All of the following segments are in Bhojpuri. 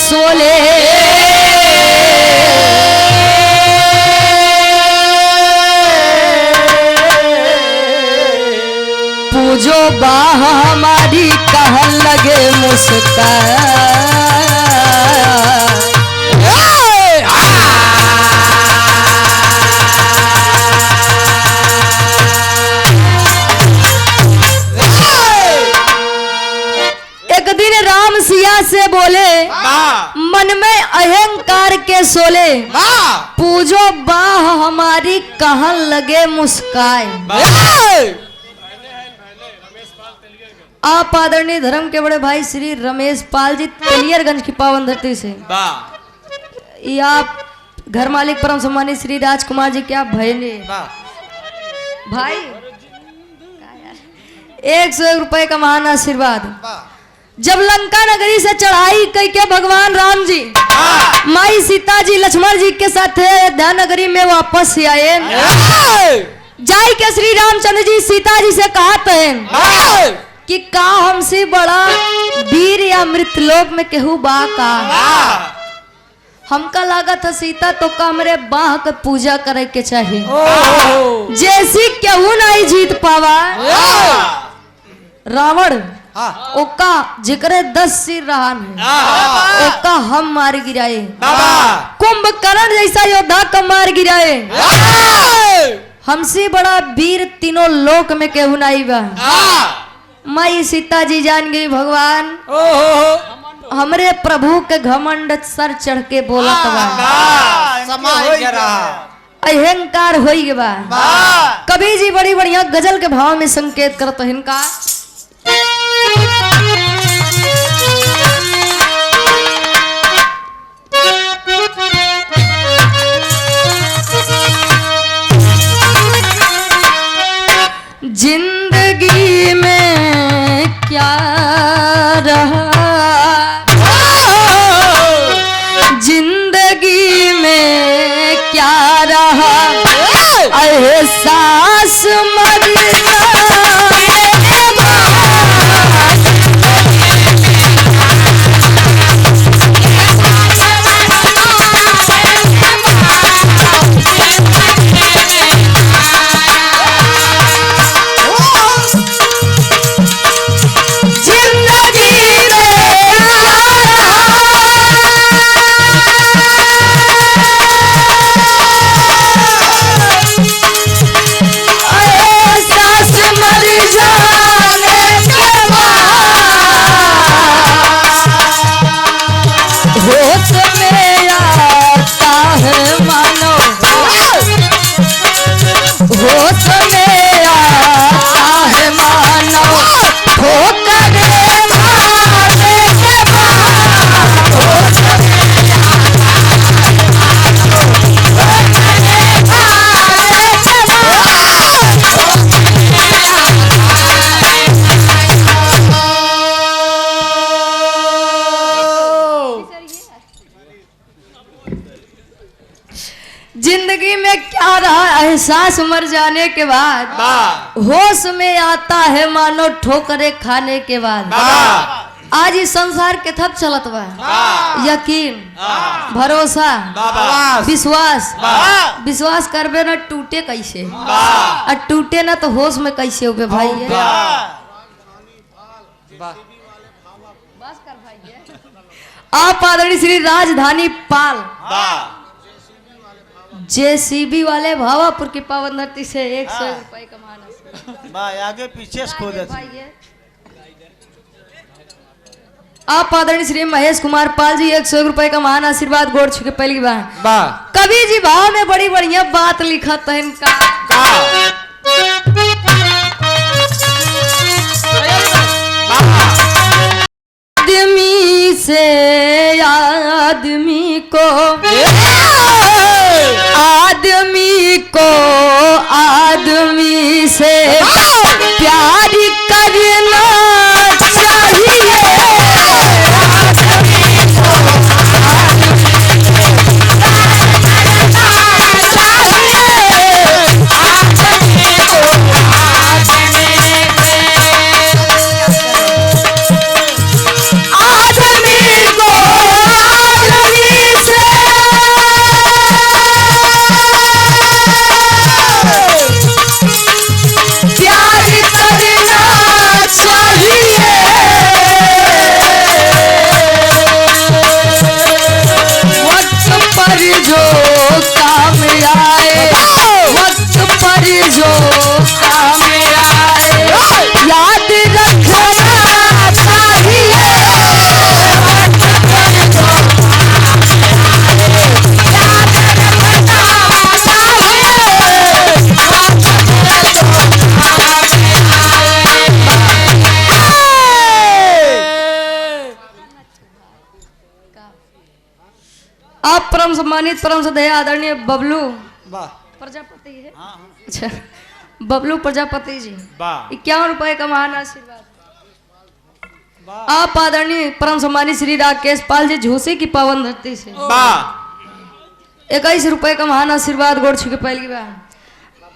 सोले पूजो बाह हमारी कहन लगे मुस्कान। एक दिन राम सिया से बोले मन में अहंकार के सोले पूजो बाह हमारी कहन लगे मुस्कान। आप आदरणीय धर्म के बड़े भाई श्री रमेश पाल जी तेलियरगंज की पावन धरती से ये आप घर मालिक परम सम्मानित श्री राजकुमार जी क्या भाई भाई 101 रुपए का महान आशीर्वाद। जब लंका नगरी से चढ़ाई कई के भगवान राम जी माई सीता जी लक्ष्मण जी के साथ अयोध्या नगरी में वापस आए जाई के श्री रामचंद्र जी सीता जी से कहते हैं कि का हमसे बड़ा वीर या मृतलोक में केहू बा का। हमका लागत है सीता तो का हमरे बाह के पूजा करे के चाहिए जैसी केहू नहीं जीत पावा। रावण ओका जिकरे 10 सिर रहन ओका हम मार गिराए कुंभकर्ण जैसा योद्धा का मार गिराए। हमसे बड़ा वीर तीनों लोक में केहू नहीं बा। माई सीता जी जान गई भगवान हमरे प्रभु के घमंड सर चढ़ के बोलत बा अहंकार हो बा। कभी जी बड़ी बढ़िया गजल के भाव में संकेत करत हिनका जिंदगी में क्या रहा जिंदगी में क्या रहा एहसास मरना जिंदगी में क्या रहा एहसास मर जाने के बाद होश में आता है मानो ठोकरे खाने के बाद। आज इस संसार के थप चलत बा यकीन भरोसा विश्वास विश्वास करबे ना टूटे कैसे और टूटे ना तो होश में कैसे होबे भाई। आप आदरणीय श्री राजधानी पाल जेसीबी वाले भावापुर की पावन धरती से 100 रुपए का महान आगे पीछे से खोद आप आदरणीय श्री महेश कुमार पाल जी 100 रुपए का महान आशीर्वाद गोड़ छुके पहली बार। कवि जी भाव में बड़ी बढ़िया बात लिखा था इनका आदमी से आदमी को आदमी से प्यार करना चाहिए। आदमी को सम्मानित परम श्रद्धेय आदरणीय बबलू वाह प्रजापति है। अच्छा, बबलू प्रजापति जी 51 रुपए का महान आशीर्वाद। आप आदरणीय परम सम्मानित श्री राकेश पाल जी झूसी की पावन धरती से 21 रुपए का महान आशीर्वाद गोड़ छू के पहली बार।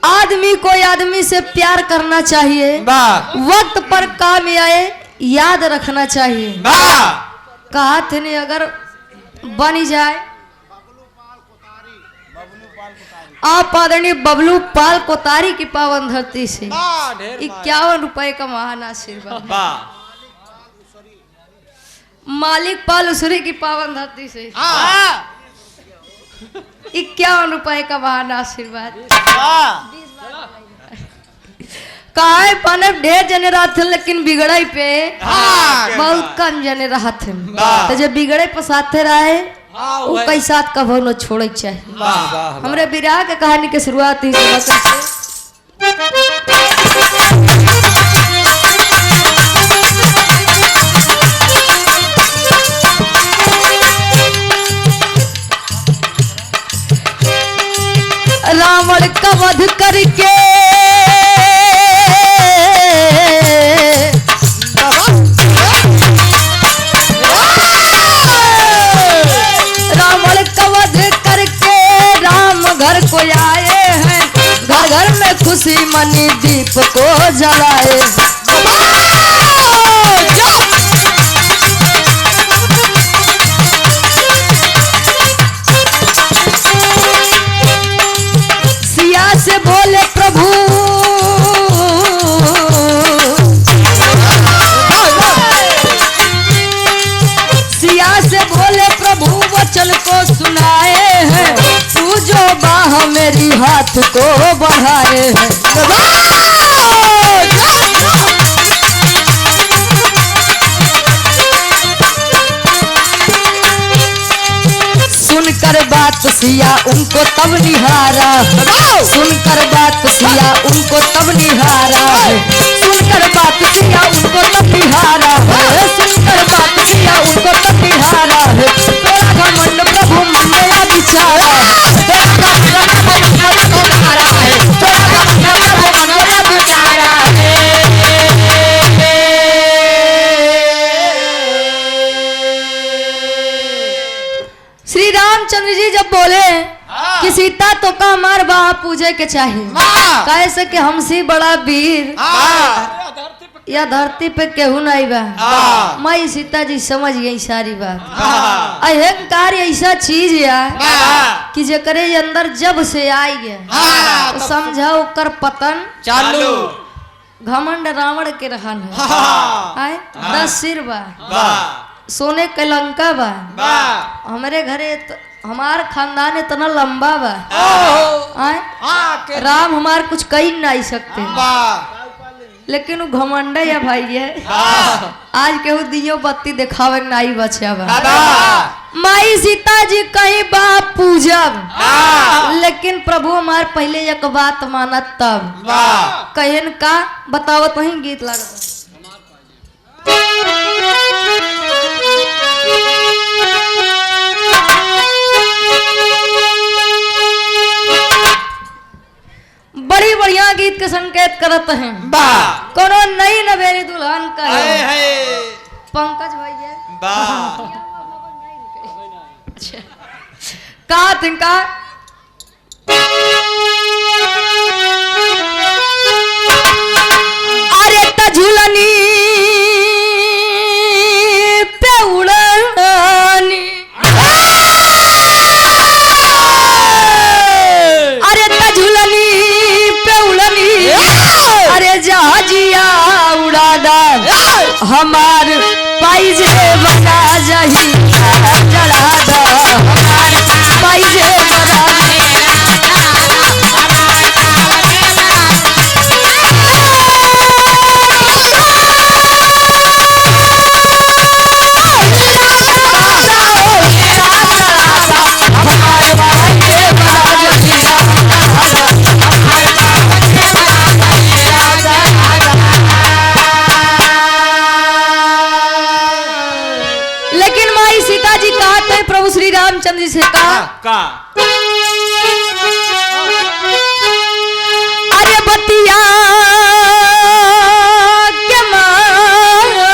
आदमी को आदमी से प्यार करना चाहिए, वक्त पर काम आए याद रखना चाहिए। कहा थे नहीं अगर बनी जाए। आप आदरणीय बबलू पाल कोतारी की पावन धरती से 51 रुपए का महान आशीर्वाद। मालिक पाल उसरी की पावन धरती से 51 रुपए का महान आशीर्वाद। काय पाने ढेर जने रहा थे लेकिन बिगड़ाई पे बहुत कम जने रहा थे। तो जब बिगड़े पर साथे रहे वो कैसा कभो न छोड़े चाहिए। हमरे विराह के कहानी के शुरुआत ही रावण का वध करके रावण का वध करके राम घर को आए हैं। घर घर में खुशी मनी दीप को जलाए। से बोले प्रभु सिया से बोले प्रभु वचन को सुनाए हैं। तू जो बाह मेरी हाथ को बढ़ाए हैं। सुनकर बात सिया उनको तब निहारा। सुनकर बात सिया उनको तब निहारा है। सुनकर बात सिया उनको तब निहारा है। सुनकर बात सिया उनको तब निहारा है। तेरा घमंड प्रभु मन में विचारा। तेरा घमंड प्रभु मन में विचारा है। तेरा घमंड प्रभु मन में विचारा है। श्री रामचंद्र जी जब बोले कि सीता तो का मार बा पूजे के चाहिए, कैसे कि हमसे बड़ा वीर या धरती पे केहू नहीं बा। मैं सीता जी समझ गई सारी बात। अहंकार ऐसा चीज है कि जकरे अंदर जब से आई गया तो समझा कर पतन चालू। घमंड रावण के रहन है। 10 सिर बा, सोने के लंका बा। हमारे घरे हमार खानदान इतना लंबा बा। राम हमार कुछ कही नहीं सकते लेकिन वो घमंडा या भाई है। आज केहू दियो बत्ती दिखावे नहीं बचा बा। माई सीता जी कहीं बा पूजब लेकिन प्रभु हमार पहले एक बात मानत तब कहन का बतावत वही गीत लगा। बड़ी बढ़िया गीत के संकेत करत हैं। कोनो नई नवेली दुल्हन का पंकज भैया का तिनका अरे तझुलनी पे उड़ानी। अरे तझुलनी अरे जहाजिया उड़ादार हमार पाइजे बना जही जड़ादा। हमार पाइजे बना प्रभु श्री रामचंद्र जी से कहा अरे बतिया के माना,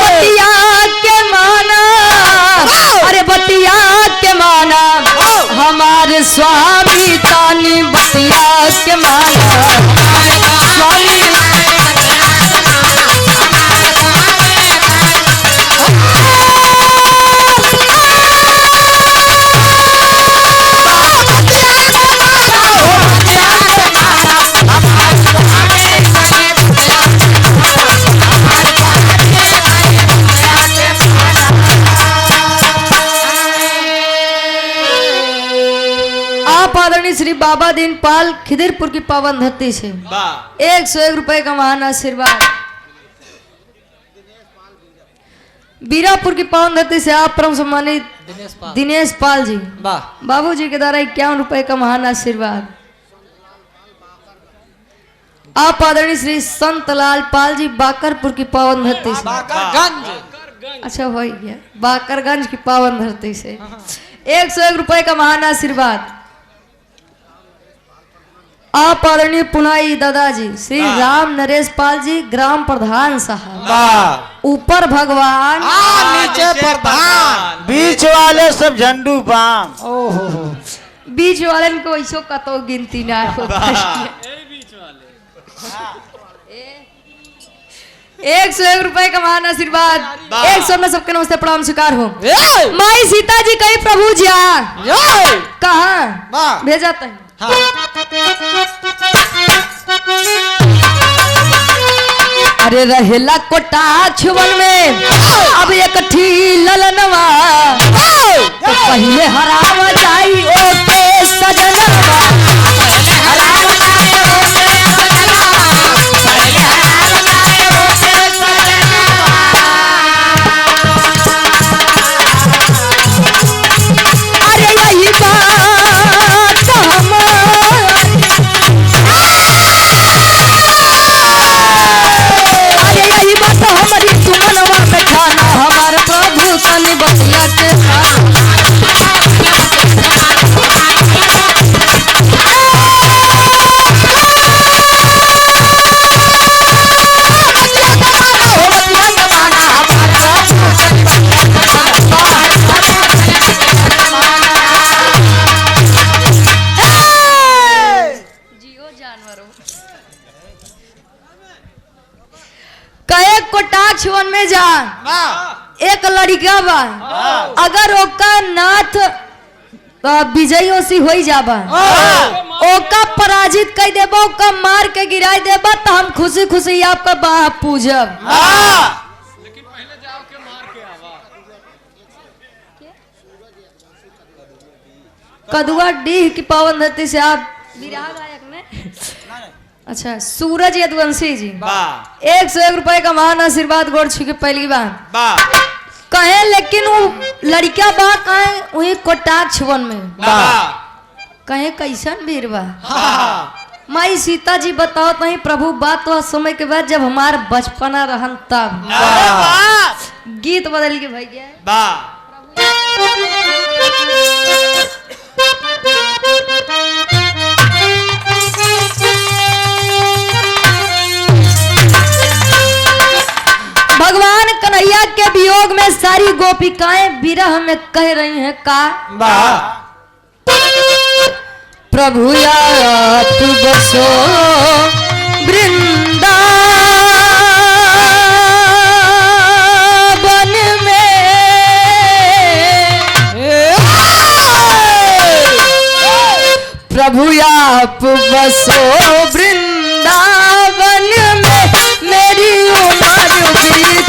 बतिया के माना, अरे बतिया के माना हमारे स्वामी तानी बतिया के माना स्वामी। श्री बाबा दीनपाल खिदिरपुर की पावन धरती से 101 रुपए का महान आशीर्वाद। बीरापुर की पावन धरती से आप परम सम्मानित दिनेश पाल जी बाबूजी के द्वारा 51 रुपए का महान आशीर्वाद। आप आदरणीय श्री संतलाल पाल जी बाकरपुर की पावन धरती से, अच्छा हो गया, बाकरगंज की पावन धरती से 101 रुपए का महान आशीर्वाद। आप आदरणीय पुनाई दादाजी श्री राम नरेश पाल जी ग्राम प्रधान साहब, ऊपर भगवान नीचे प्रधान, बीच वाले सब झंडू बाम। ओहो बीच वाले को ऐसो कतो गिनती ना होता है। 101 रुपए का महान आशीर्वाद। 100 में सबके नमस्ते प्रणाम स्वीकार हो। माई सीता जी कहीं प्रभु जी कहाँ भेजा था? अरे रहेला कोटाक्ष वन में अब एक ठी ललनवा, तो पहले हराम जाई ओके सजनवा, हराम जाई ओके सजनवा, पहले हराम जाई ओके सजनवा। अरे यही बात हमारी सुमनवा में खाना हमारे प्रभु तनी बतिया के कोटाक्ष वन में जा एक लड़का बा, अगर ओका नाथ विजय सी हो जाबा, ओका पराजित कर देबा, ओका मार के गिराई देबा, तो हम खुशी खुशी आपका बाह पूजब। लेकिन पहले जाओ के मार के आवा। कदुआ डीह की पावन धरती से आप विराह गायक ने, अच्छा सूरज यदुवंशी जी 101 रुपए का महान आशीर्वाद गोड़ छू के पहली बार कहे। लेकिन वो लड़का बा कहे वही कोटाक्ष वन में कहे कैसन वीर बा। माई सीता जी बताओ तो प्रभु बात तो समय के बाद जब हमार बचपना रहन तब गीत बदल के भाई गया। भगवान कन्हैया के वियोग में सारी गोपिकाएं विरह में कह रही हैं का प्रभु आप बसो वृंदावन में, प्रभु आप बसो वृंदावन में, मेरी उम्र बीत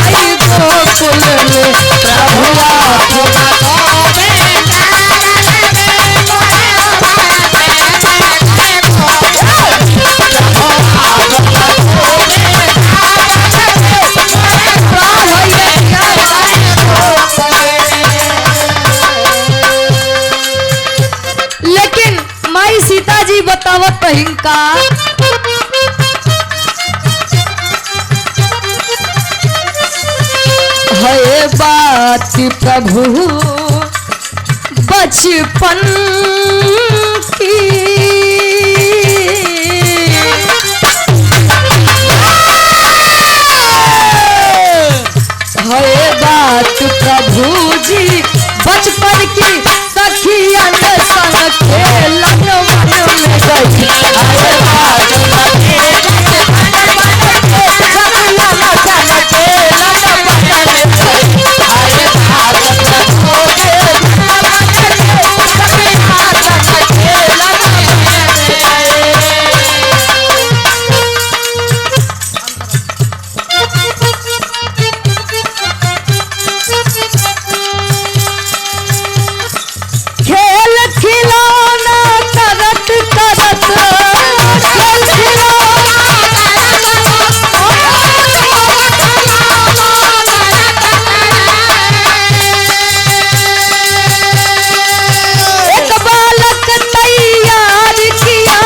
गई गोकुल में, प्रभु आप बसो लेकिन माई सीता जी बतावत पहिंका बात प्रभु बचपन की, है बात प्रभु जी बचपन की, सखियन संग खेलन मन में गई। है बात खेल खिलौना करत करत, खेल एक बालक तैयार किया,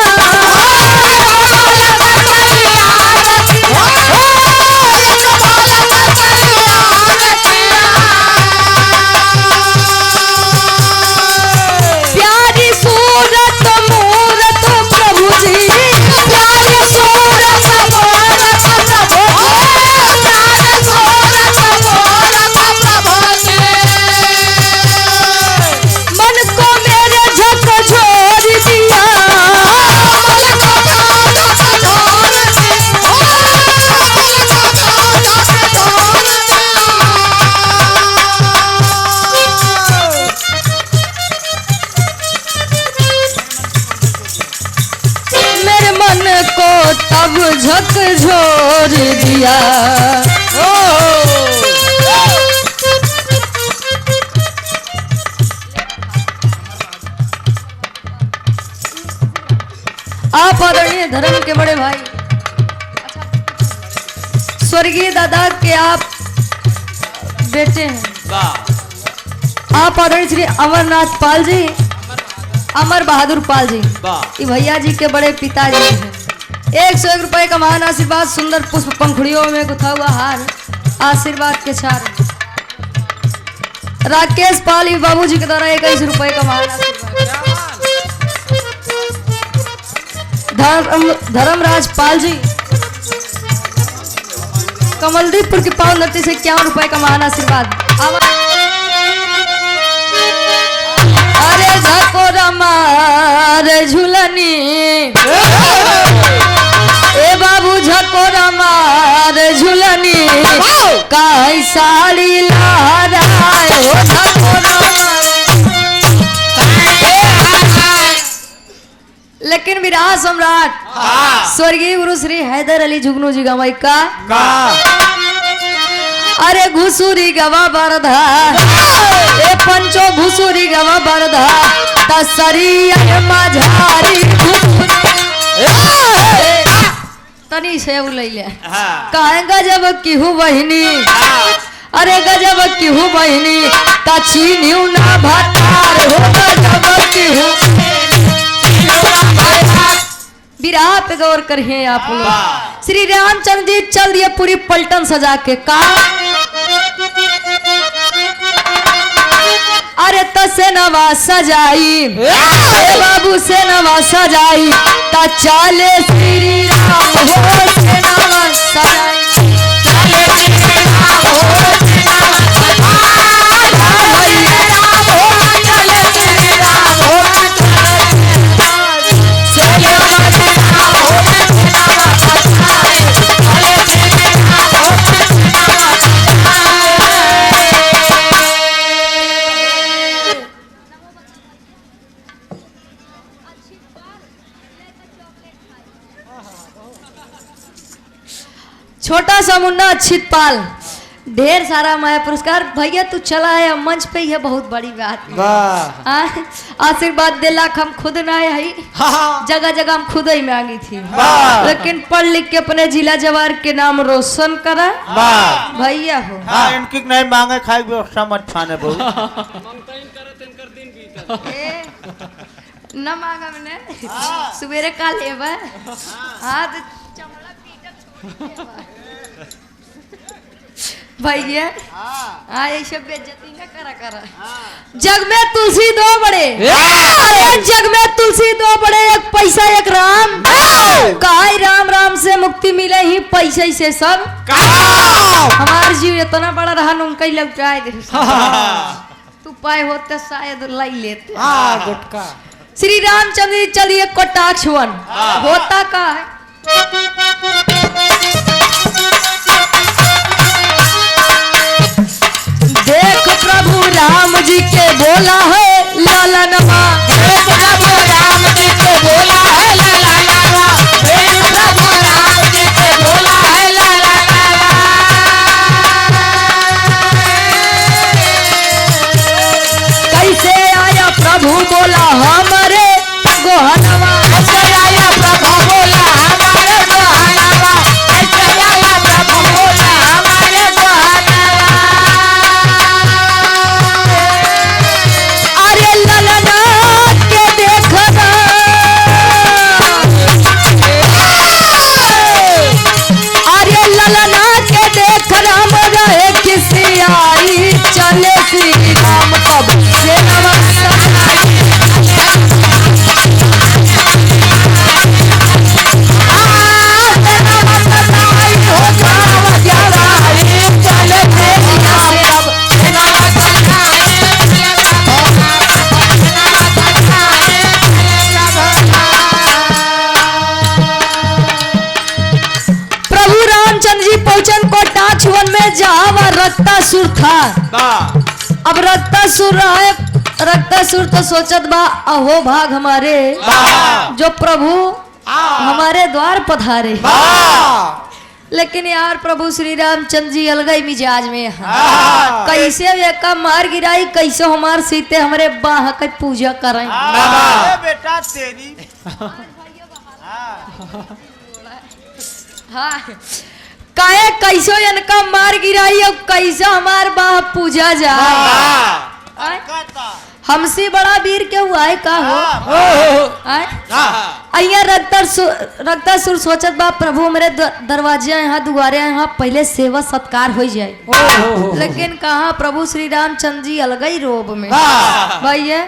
प्यारी सूरत मूरत प्रभु जी, प्यारी सूरत मूरत प्रभु, प्यारी सूरत मूरत प्रभु जी, मन को मेरे झकझोर दिया, मन को झकझोर मेरे मन को तब झकझोर दिया। आप आदरणीय धर्म के बड़े भाई स्वर्गीय दादा के आप बेटे हैं। आप आदरणीय श्री अमरनाथ पाल जी, अमर बहादुर पाल जी, ये भैया जी के बड़े पिताजी हैं। 101 रुपए का महान आशीर्वाद, सुंदर पुष्प पंखुड़ियों में गुथा हुआ हार, आशीर्वाद के चार। राकेश पाल बाबू जी के द्वारा 21 रुपए का महान आशीर्वाद। धर्मराज पाल जी कमलदीपपुर की पावन धरती से 51 रुपए का महान आशीर्वाद। अरे झकोरा मार झुलनी, ए बाबू झकोरा मार झुलनी, काई साड़ी लहराए हो झकोरा। लेकिन विराह सम्राट स्वर्गीय गुरु श्री हैदर अली जुगनू जी गवाई का अरे घुसूरी गवा बरधा, ए पंचो घुसूरी गवा बरधा, तसरिया माझारी तनी से उलैले काहे गजब की हूँ बहिनी, अरे गजब की हूँ बहिनी, तछीनियू ना भतार हो, गजब की हूँ। विराह पे गौर करिए आप लोग। श्री रामचंद्र जी चल दिए पूरी पलटन सजा के का, अरे तो से नवा सजाई, ए बाबू से नवा सजाई, ता चाले श्री राम हो से नवा सजाई, चाले श्री राम हो से नवा सजाई, राम हो चाले श्री राम हो चाले राम हो से नवा सजाई, चाले श्री राम हो से नवा सजाई। छोटा सा मुन्ना अच्छित पाल, ढेर सारा माया पुरस्कार। भैया तू चला है मंच पे, यह बहुत बड़ी बात है। आशीर्वाद दिला हम खुद ना आई, जगह जगह हम खुद ही मांगी थी, लेकिन पढ़ लिख के अपने जिला जवार के नाम रोशन करा भैया हो। इनकी नहीं मांगे खाई व्यवस्था मत छाने बहुत न मांगा मैंने सवेरे का लेवा। हाँ तो चमड़ा पीटा छोड़ भैया हाँ ये सब बेइज्जती न करा करा। जग में तुलसी दो बड़े, अरे जग में तुलसी दो बड़े, एक पैसा एक राम। काहे राम राम से मुक्ति मिले ही पैसे से सब। हमार जीव इतना बड़ा रहा उनका ही लौटाए दे। तू पाए होते शायद लाई लेते। गुटका श्री रामचंद्र जी चलिए कटाक्ष वन होता का है। देख प्रभु राम जी के बोला है लालनमा, देख प्रभु राम जी के बोला है लालनमा, देख प्रभु राम जी के बोला है लालनमा। कैसे आया प्रभु बोला हमारे गोहनवा, कैसे आया प्रभु बोला हमारे गोहनवा, कैसे आया प्रभु बोला हमारे गोहनवा। अरे ललना के देखना, अरे ललना के देखना रहे किसी आई, चले श्री राम कब से वन में जहाँ रक्तासुर था। अब रक्तासुर है, रक्तासुर तो सोचत बा अहो भाग हमारे जो प्रभु हमारे द्वार पधारे। लेकिन यार प्रभु श्री रामचंद्र जी अलगई मिजाज में कैसे का मार गिराई, कैसे हमार सीते हमारे बाह का पूजा करें। बेटा तेरी हाँ काहे कैसो इनका मार गिराई और कैसे हमार बाह पूजा जा। हमसे बड़ा वीर क्या हुआ है का हो। अय्या रक्तासुर सोचत बा प्रभु मेरे दरवाजे यहाँ दुआरे यहाँ पहले सेवा सत्कार हो जाए। लेकिन कहा प्रभु श्री रामचंद्र जी अलगई रोब में भैया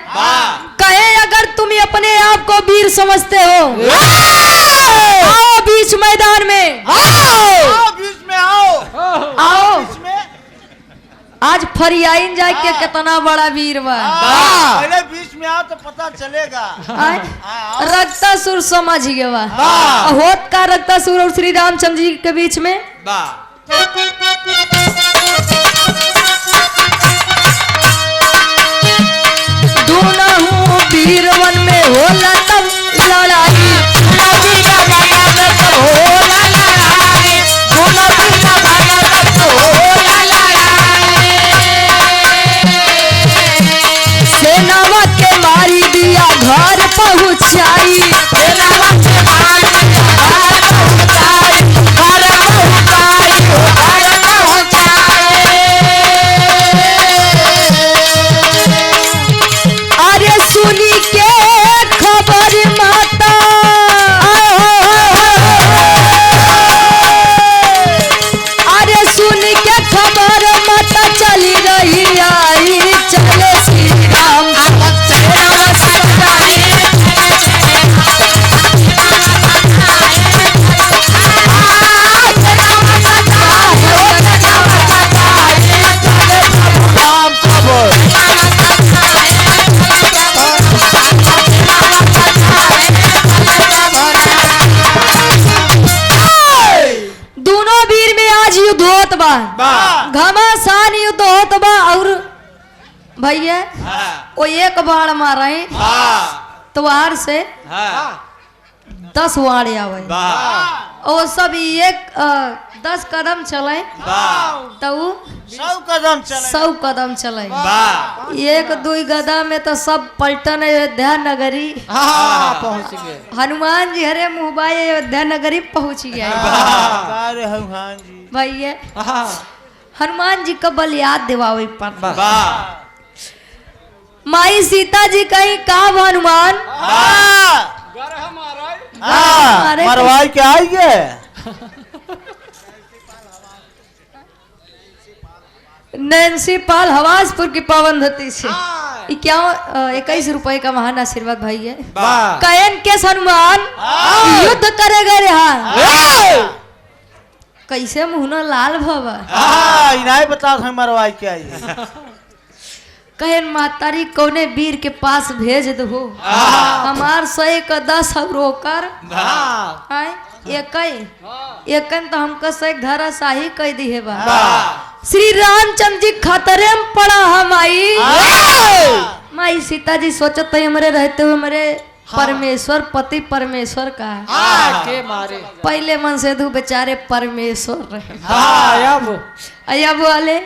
कहे अगर तुम अपने आप को वीर समझते हो आओ बीच मैदान में, आओ बीच में आओ बीच में। आज फरियाइन जाए के कितना बड़ा वीर बा। पहले बीच में आओ तो पता चलेगा। रक्तासुर समझ गया बा होत का रक्तासुर और श्री रामचंद्र जी के बीच में दोनों वीर वन में होला तब लड़ाई, सेनावा के मारी दिया घर पहुंचाई, सेनावा के मारी दिया घर पहुंचाई, घर पहुंचाई, घर पहुंचाई। अरे सुनी के खबर माता, अरे सुन के खबर माता चली रही आई, चले श्री राम दोनों वीर में आज युद्ध होत बा, घमासान युद्ध होत बा। और भैया वो एक बाण मारे तवार से 10 वाण आवे और सब एक 10 कदम चले तो 100 कदम चले। एक दुई गदा में तो सब पलटन अयोध्या नगरी पहुंच गए। हनुमान जी हरे मुंबई अयोध्या नगरी पहुंच गया। हनुमान जी भैया हनुमान जी का बल याद दिवावे पर माई सीता जी कहीं काम हनुमान मरवाई के आई है। नैन्सी पाल हवासपुर की पावन धरती से 21 रुपए का महान आशीर्वाद भाई है। कैन के सम्मान युद्ध करेगा रे कैसे मुहना लाल भवा इनाय बता मरवाई क्या है कहन मातारी कौने वीर के पास भेज दो हमार 100 का 10 रोकर एक तो हमको से धारा शाही कह दी है बा श्री रामचंद्र जी खतरे में पड़ा हम माई सीता जी सोचत हमारे रहते हुए हमारे परमेश्वर पति परमेश्वर का के मारे पहले मन से दू बेचारे परमेश्वर रहे अब वाले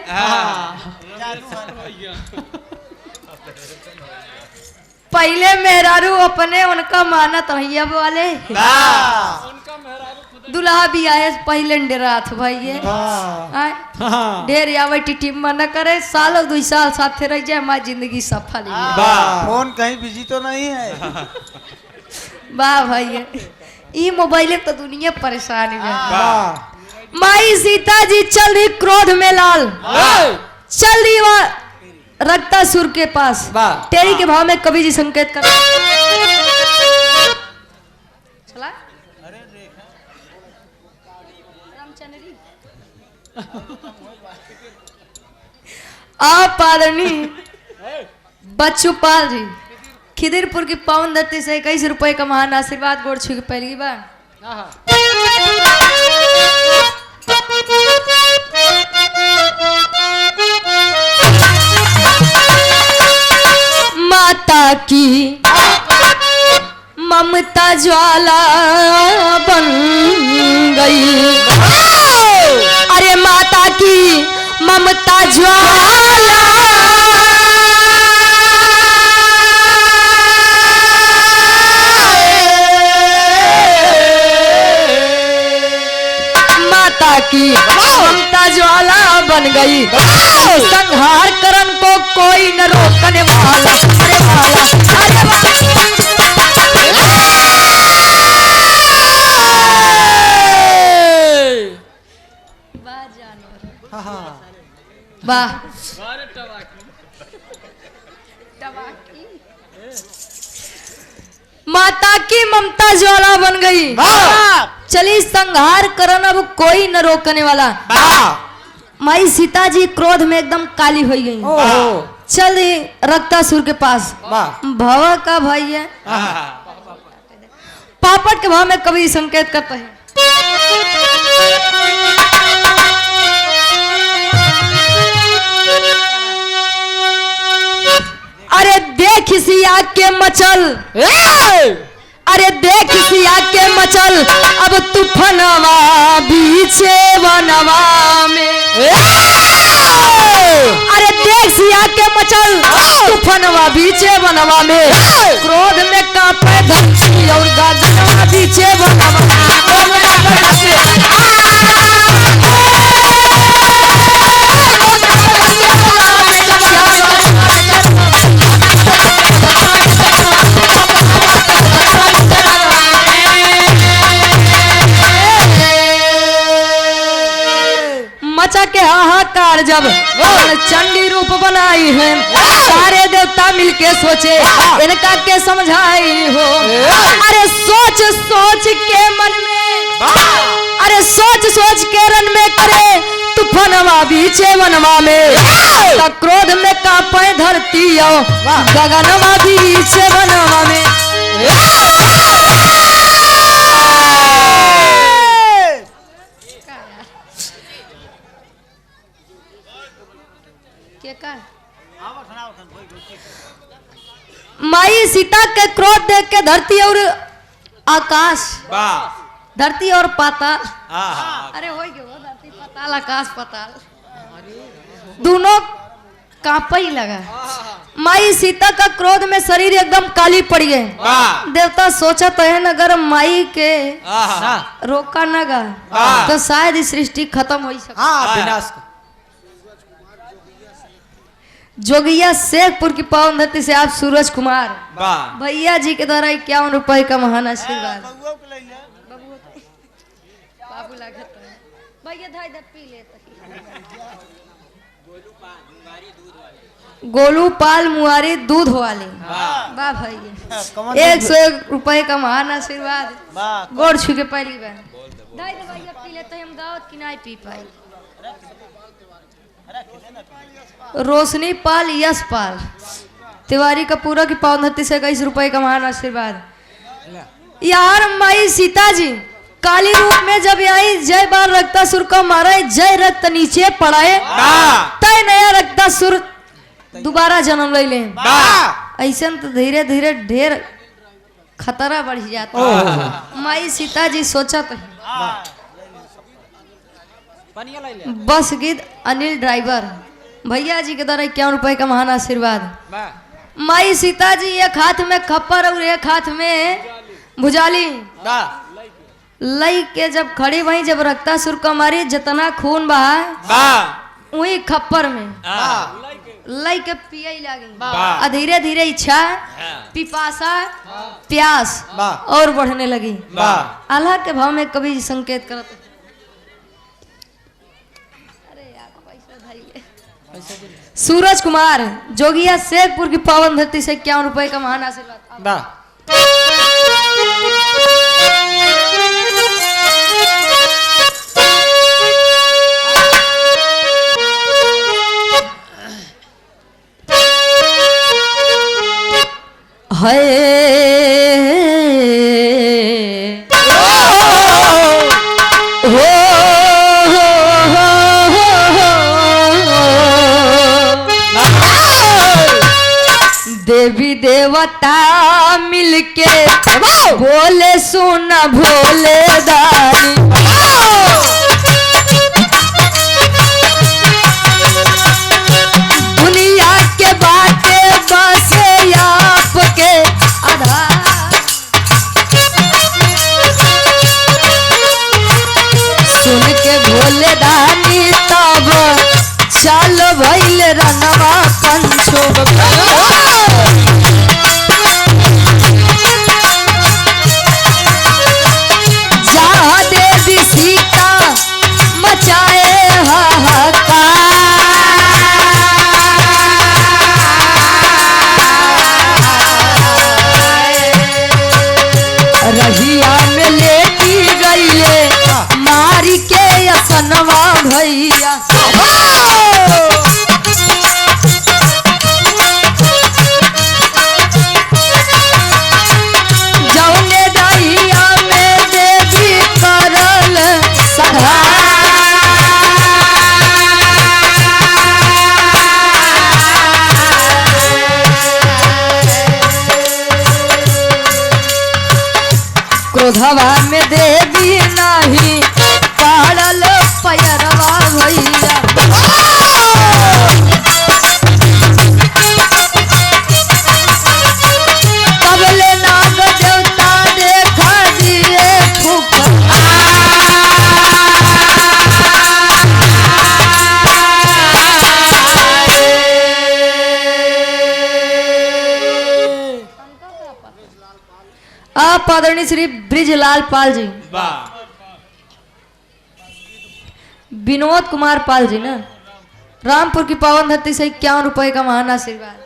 पहले मेहरारू अपने उनका मानत रही अब वाले दुल्हा भी आए पहले डेरात भाई ढेर आवे टिटिम्मा न करे साल 2 साल साथे रह जाए हमारी जिंदगी सफल फोन कहीं बिजी तो नहीं है वाह भाई ये मोबाइल तो दुनिया परेशान है माई सीता जी चल रही क्रोध में लाल चल रही वहां रक्तासुर के पास तेरी के भाव में कवि जी संकेत कर चला आप पालनी बच्चूपाल जी खिदिरपुर की पावन धरती से 21 रुपए का महान आशीर्वाद गोड़ छू के पहली बार माता की ममता ज्वाला बन गई अरे माता की ममता ज्वाला माता की ममता ज्वाला बन गई संहार करन को कोई न रोकने वाला अरे वाह माता की ममता ज्वाला बन गई चली संहार करन अब कोई न रोकने वाला माई सीता जी क्रोध में एकदम काली हो गई चल रक्तासुर के पास भव का भाई है पापड़ के भाव में कभी संकेत करता है अरे देख सिया के मचल अरे देख सिया के मचल अब तूफानवा बीचे बनवा में अरे देख सिया के मचल तूफानवा बीचे बनवा में क्रोध में कांपे धरती और गगनवा बीचे बनवा मचा के हाहाकार जब चंडी रूप बनाई है सारे देवता मिलके सोचे इनका के समझाई हो अरे सोच सोच के मन में अरे सोच सोच के रन में करे तूफानवा बीचे वनवा में क्रोध में कांपे धरती गगनवा बीचे वनवा में माई सीता के क्रोध देख के धरती और आकाश धरती और पाताल अरे हो गया धरती पाताल आकाश पाताल दोनों कांपा ही लगा माई सीता का क्रोध में शरीर एकदम काली पड़ गए देवता सोचा तो है अगर माई के रोका न गा तो शायद इस सृष्टि खत्म हो सके जोगिया शेखपुर की पावन धरती से आप सूरज कुमार भैया जी के द्वारा 51 रुपए का महान आशीर्वाद बाबू लागत भैया धाई पी ले गोलू पाल मुआरी दूध वाले। वाह भैया, 101 रुपए का महान आशीर्वाद। गोड़ छू के पहली बार दाई दवाइया पी लेते हम दावत की नहीं पी पाई। रोशनी पाल यश पाल तिवारी का पूरा की पावन धरती से 21 रुपए का महान आशीर्वाद। यार माई सीता जी काली रूप में जब आई, जय बार रक्तासुर को मारे, जय रक्त नीचे पड़ाए, तय नया रक्तासुर दोबारा जन्म ले ले। ऐसा तो धीरे धीरे ढेर खतरा बढ़ जाता। माई सीता जी सोचत बस गीत अनिल ड्राइवर भैया जी के द्वारा 51 रुपए का महान आशीर्वाद। माई सीता जी एक हाथ में खप्पर और एक हाथ में भुजाली लई के जब खड़ी वहीं, जब रक्तासुर को मारी, जितना खून बहा वही खप्पर में लई के पिए लगी। धीरे धीरे इच्छा पिपासा प्यास और बढ़ने लगी। अल्लाह के भाव में कभी संकेत करत। सूरज कुमार जोगिया शेखपुर की पावन धरती से 51 रुपए का महान आशीर्वाद। देवी देवता मिलके बोले सुना भोले दानी, दुनिया के बातें बस आपके आधार, सुन के भोले दानी तब चल भइल रनवा पंचो। जहाँ देवी सीता मचाए हाहाकार, रहिया में लेती गईले मारी के असनवा भैया। जौने दहिया में देवी करल सधा, क्रोधवा में देवी नहीं पाड़ल पैरवा भैया। कबले नाग देवता देखा दिए आप आदरणीय श्री ब्रिजलाल पाल जी, विनोद कुमार पाल जी ना रामपुर की पावन धरती से 51 रुपए का महान आशीर्वाद।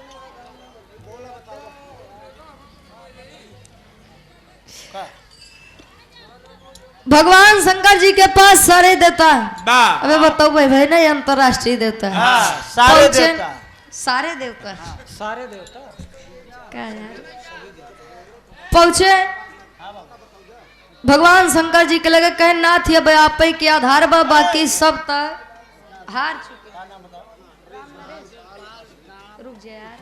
भगवान शंकर जी के पास सारे देवता। अबे बताओ भाई भाई नहीं अंतरराष्ट्रीय देवता है। सारे देवता, सारे देवता, सारे देवता क्या यार पहुंचे भगवान शंकर जी के लगे कहे नाथ अब आप ही के आधार बा, बाकी सब तक हार चुके। रुक जा यार।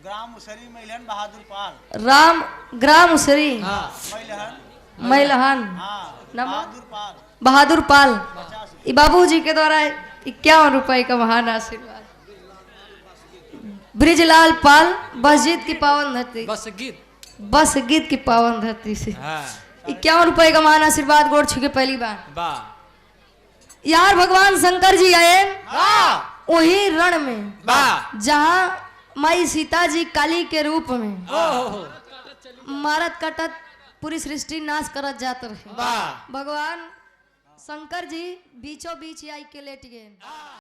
ग्राम उसरी मैलहन बहादुर पाल, राम ग्राम उसरी मैलहन मैलहन बहादुर पाल, बहादुर पाल ये बाबू जी के द्वारा 51 रुपए का महान आशीर्वाद। ब्रिजलाल पाल बसजीत की पावन धरती, बस गीत की पावन धरती से 51 रुपए का महान आशीर्वाद। गोड़ छू के पहली बार यार भगवान शंकर जी आए वही रण में जहाँ माई सीता जी काली के रूप में मारत कटत पूरी सृष्टि नाश करत जात रहे। भगवान शंकर जी बीचों बीच आई के लेट गए